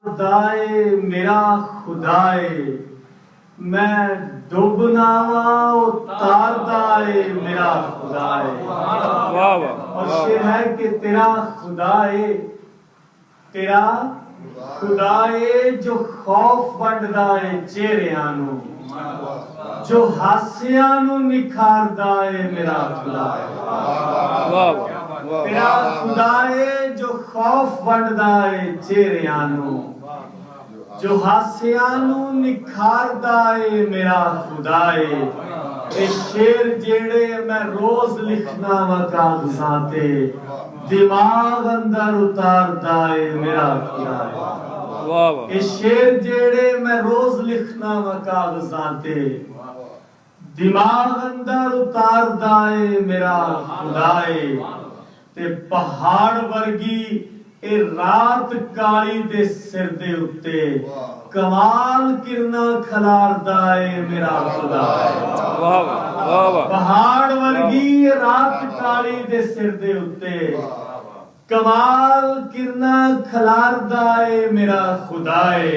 खुदाए मेरा खुदाए मैं डूबना उतारदाए मेरा खुदाए। और शेर है कि तेरा खुदाए तेरा खुदाए जो खौफ वंडदा है चेहरियां नू, जो हासियां नू निखारदा है मेरा खुदाए। तेरा खुदाए जो खौफ वंडदा है चेहरियां नू, जो हासियां नू निखारदा है मेरा खुदाए। ये शेर जेड़े मैं रोज लिखना वा कागजां ते, दिमाग अंदर उतारदा है मेरा खुदाए। ये शेर जेड़े मैं रोज लिखना वा कागजां ते, दिमाग अंदर उतारदा है मेरा खुदाए। ते पहाड़ वर्गी ए रात काली दे सिर दे उत्ते कमाल किरना खलारदा है मेरा खुदाए। पहाड़ वर्गी रात काली दे सिर दे उत्ते कमाल किरना खलारदा है मेरा खुदाए।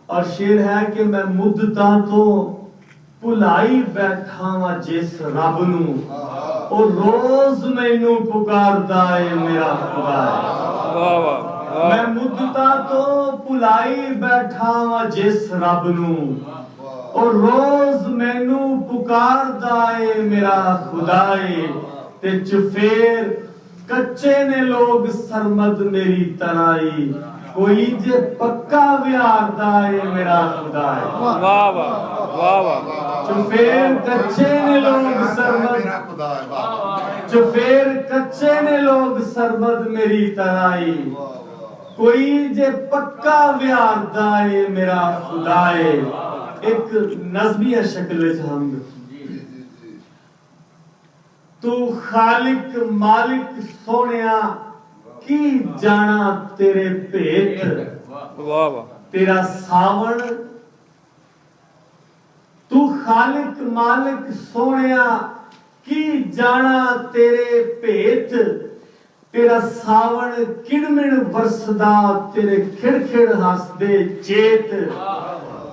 और शेर है कि मैं मुद्दतां तो भुलाई बैठा वा जिस रब नू, ओ रोज मैनू पुकारदा है मेरा खुदाए। मैं मुद्दतां तो भुलाई बैठा वा जिस रब नू, ओ रोज मैनू पुकारदा है मेरा खुदाए। ते चुफेर कच्चे ने लोग सरमद मेरी तराई, कोई जे पक्का व्यारदा है मेरा खुदाए। चुफेर कच्चे ने लोग सरमद, चुफेर कच्चे ने लोग सरमद मेरी तराई, कोई जे पक्का व्यारदा है मेरा खुदाए। एक नज़मिया शक्ल च हम तू खालिक मालिक सोनिया की जाना तेरे भेत, तेरा सावण। तू खालिक मालिक सोनिया की जाना तेरे भेत, तेरा सावण किड़मिण वरसदा तेरे खिड़खिड़ हसदे चेत।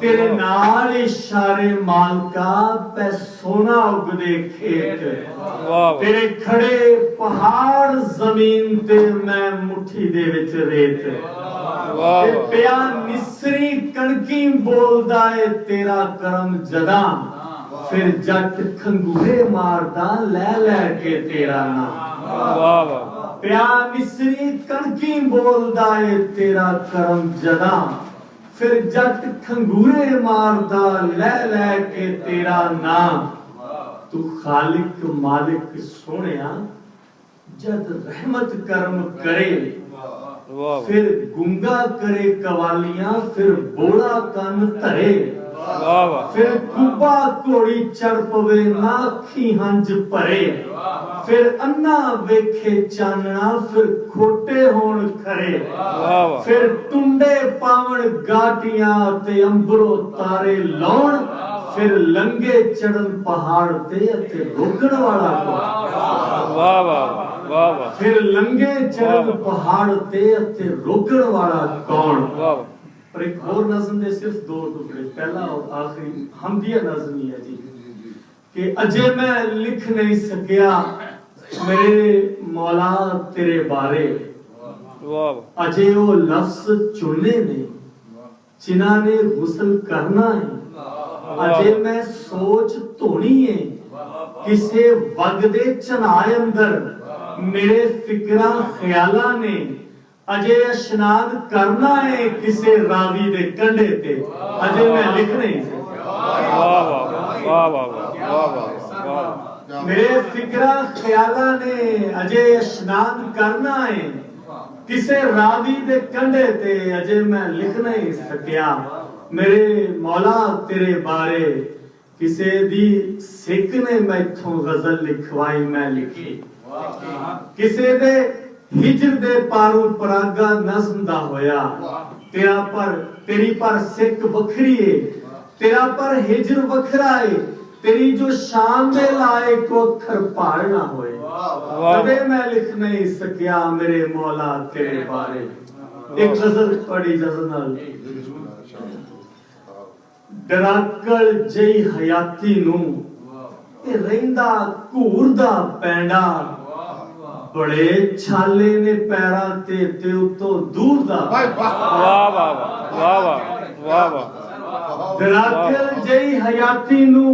तेरे नाल इशारे मालका पै सोना उगदे खेत, तेरे खड़े पहाड़ जमीन ते मैं मुट्ठी दे विच रेत। ते पिया निसरी कणकी बोलदा है तेरा करम जदा, फिर जट खंगूरे मारदा लै लै के तेरा नाम। पिया निसरी कणकी बोलदा है तेरा करम जदा, फिर जट खंगूरे मारदा लै लै के तेरा नाम। तू खालिक मालिक सोनिया जद रहमत करम करे, फिर गुंगा करे कवालियां, फिर बोला कन धरे। फिर कुबा घोड़ी चढ़ पवे ना अखी हंज भरे, फिर अन्ना वेखे चानना, फिर खोटे होण खरे। फिर टुंडे पावण गाटियां ते अंबरों तारे लाउण, फिर लंगे चढ़न पहाड़ ते अते रोकण वाला कौन। फिर लंगे चढ़न पहाड़ ते अते रोकण वाला कौन। पर एक और नज़म दे सिर्फ दो टुकड़े, पहला और आखिरी हमदिया नज़म ही है जी कि अजे मैं लिख नहीं सकिया मेरे मौला तेरे बारे, अजे वो लफ्ज चुनने ने जिन्हां ने गुस्ल करना है। अजे मैं सोच धोनी है किसे वगदे चनाए अंदर, मेरे फिक्रा ख्याला ने अजे इशनाद करना है किसे रावी दे कंडे ते, अजे मैं लिख नहीं सकता। मेरे फिक्रा ख्याला ने अजे इशनाद करना है किसे रावी दे कंडे ते, अजे मैं लिख नहीं सकिया मेरे मौला तेरे बारे। किसे दी सिख ने मैथों गजल लिखवाई मैं लिखी, किसे दे हिजर दे पारू परागा नज़म दा होया। तेरा पर तेरी पर सिक वखरी है, तेरा पर हिजर वखरा है, तेरी जो शान दे लायक अखर पार ना होए। कदे मैं लिख नहीं सकिया मेरे मौला तेरे बारे। एक नजर थोड़ी इजाजत नाल डराकल जई हयाती नू ए रहिंदा घूरदा पैंडा बड़े छाले ने पैरां ते उतो दूर दा। वाह वाह वाह वाह वाह वाह। डराकल जई हयाती नू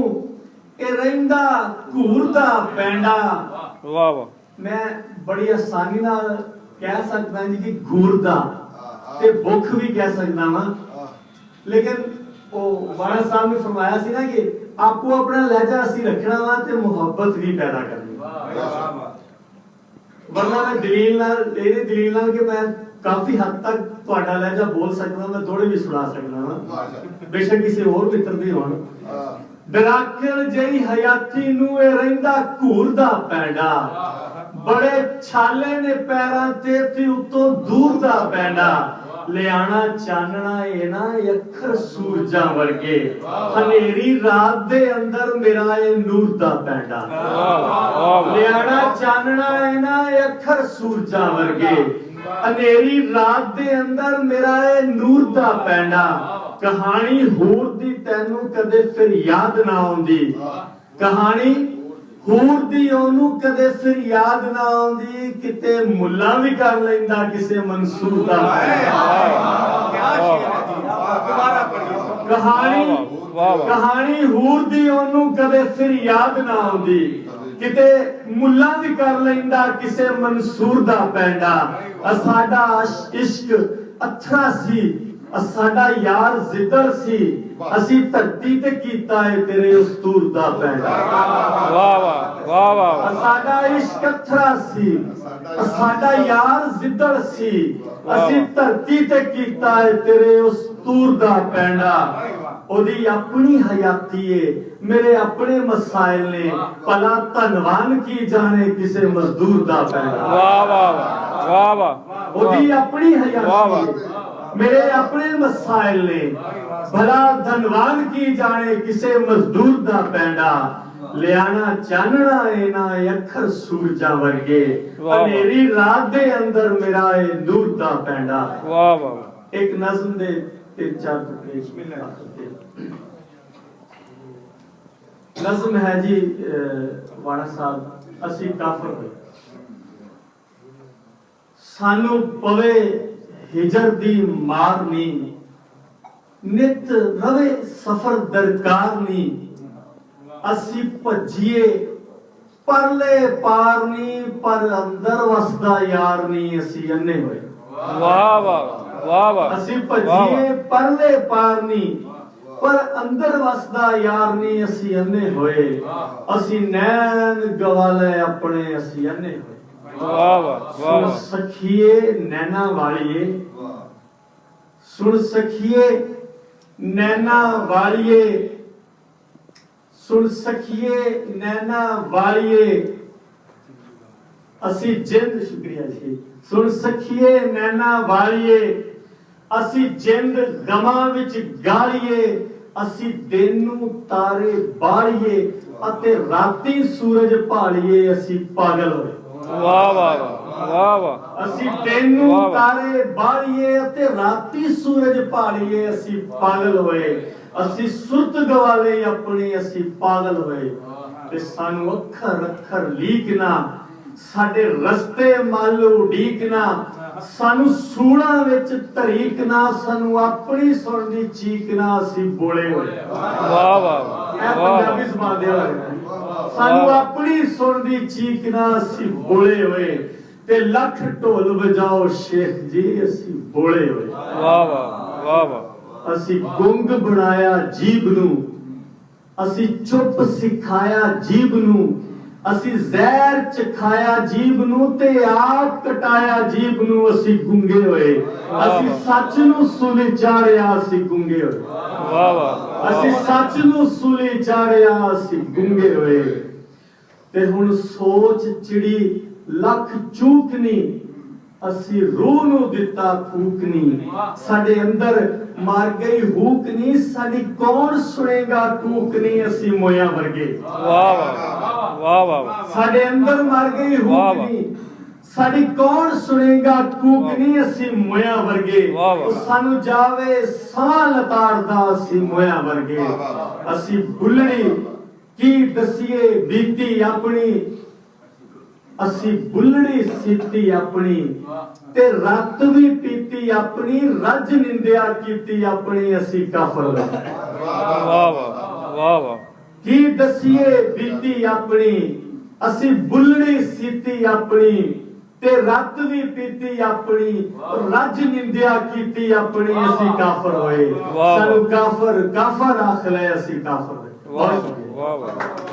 ए रहिंदा घूरदा पैंडा। वाह वाह। मैं बड़ी आसानी नाल कह सकदा जी कि घूरदा ते भुख भी कह सकदा वां, लेकिन वो वाला साहब ने फरमाया सी ना कि आपको अपना लहजा असी रखना वा ते मुहब्बत भी पैदा करनी। वरना मैं दलील नाल कि मैं काफी हद तक ਤੁਹਾਡਾ लहजा बोल सकदा, मैं थोड़े भी सुना सकदा वा, बेशक किसी और मित्र दी होण। डराकल जई हयाती नू ए रहिंदा घूरदा पैंडा बड़े छाले ने पैरां ते उतों दूर दा पैंडा। लियाना चानना ए ना अखर सूरजां वर्गे हनेरी रात दे अंदर मेरा ए नूर दा पैंडा। लियाना चानना ए ना अखर सूरजां वर्गे हनेरी रात दे अंदर मेरा ए नूर दा पैंडा। कहानी हूर दी तैनू कदे फिर याद ना आउंदी, कहानी हूर दी ओनू कदे फिर याद ना आउंदी, किते मुल्ला भी कर लैंदा किसे मंसूर दा। कहानी हूर दी ओनू कदे फिर याद ना आउंदी, किते मुल्ला भी कर लैंदा किसे मंसूर दा पैंडा। साडा इश्क अथरा सी, साडा यार जिदर सी, असी धरती ते कीता है तेरे उस तूर दा पैंडा। वाह वाह वाह वाह। साडा इश्क अथरा सी, साडा यार जिदर सी, असी धरती ते कीता है तेरे उस तूर दा पैंडा। ओदी अपनी हयाती है, मेरे अपने मसाइल ने, भला धनवान की जाने किसे मजदूर दा पैंडा। वाह वाह वाह वाह। ओदी अपनी हयाती है, मेरे अपने मसाइल ने, भला धनवान की जाने किसे मजदूर दा पैंडा। लियाना चानना ए ना अखर सूरजां वर्गे हनेरी रात दे अंदर मेरा ए नूर दा पैंडा। वाह वाह। एक नज़्म दे 3-4 टुकड़े नज़्म है जी वाड़ा साहब। असी काफर होए सानू पवे हिजर दी मार नी, नित रवे सफर दरकार नी, असी भजिए परले पार नी, पर अंदर वसदा यार नी असी अन्ने होए। वाह वाह वाह वाह। असी भजिए परले पार नी, पर अंदर वसदा यार नी असी अन्ने होए। असी नैन गवाले अपने असी अन्ने होए। वाह वाह वाह। सखिए नैना वालिए, सुन सखिए नैना वालिए, सुन सखिए नैना वालिए, असी जिंद शुक्रिया जी। सुन सखिए नैना वालिए, असी जिंद गमां विच गालिए, असी दिन नू तारे बालिए अते राती सूरज भालिए, असी पागल होए। वाह वाह वाह वाह। असी दिन नू तारे बालिए अते राती सूरज भालिए, असी पागल होए। असी सुरत गवाले अपनी असी पागल होए। ते सानू अखर अखर लीकना, साडे रस्ते मल उडीकना, सानू सूड़ा विच तरीकना, सानू अपनी सुनदी चीकना, असी बोले होए। वाह वाह पंजाबी ज़बान दे होए। सानू अपनी सुनदी चीकना, असी बोले होए। ते लख ढोल बजाओ शेख जी, असी बोले होए। वाह वाह वाह वाह। असी गुंग बनाया जीब नू, असी चुप सिखाया जीब नू, असी जहर चखाया जीब नू ते आप कटाया जीब नू, असी गुंगे होए। असी सच नू सूली चाढ़िया, असी गुंगे होए। वाह वाह। असी सच नू सूली चाढ़िया, असी गुंगे होए। ते हुण सोच चिड़ी लख चूकनी, असी रूह नू दिता फूकनी, साडे अंदर मार गई हुकनी, साडी कौन सुनेगा कूकनी, असी मोया वर्गे। वाह वाह वाह वाह। साडे अंदर मार गई हुकनी, ਸਾਡੀ ਕੌਣ ਸੁਣੇਗਾ ਕੂਕਨੀ ਅਸੀਂ ਮੋਇਆ ਵਰਗੇ ਵਾਹ ਵਾਹ। ਉਹ ਸਾਨੂੰ ਜਾਵੇ ਸਾਹ ਲਤਾੜਦਾ ਅਸੀਂ ਮੋਇਆ ਵਰਗੇ ਅਸੀਂ ਭੁੱਲਣੀ ਕੀ ਦਸੀਏ ਬੀਤੀ ਆਪਣੀ ਅਸੀਂ ਭੁੱਲਣੀ ਸੀਤੀ ਆਪਣੀ ਤੇ ਰਾਤ ਵੀ ਪੀਤੀ ਆਪਣੀ ਰੱਜ ਨਿੰਦਿਆ ਕੀਤੀ ਆਪਣੀ ਅਸੀਂ ਕਾਫਰ ਵਾਹ ਵਾਹ ਵਾਹ ਵਾਹ। ਕੀ ਦਸੀਏ ਬੀਤੀ ਆਪਣੀ ਅਸੀਂ ਭੁੱਲਣੀ ਸੀਤੀ ਆਪਣੀ ਤੇ ਰਾਤ ਵੀ ਪੀਤੀ ਆਪਣੀ ਰੱਜ ਨਿੰਦਿਆ ਕੀਤੀ ਆਪਣੀ ਅਸੀਂ ਕਾਫਰ ਹੋਏ ਵਾਹ। ਸਾਨੂੰ ਕਾਫਰ ਆਖ ਲੈ ਅਸੀਂ ਕਾਫਰ ਵਾਹ ਵਾਹ ਵਾਹ।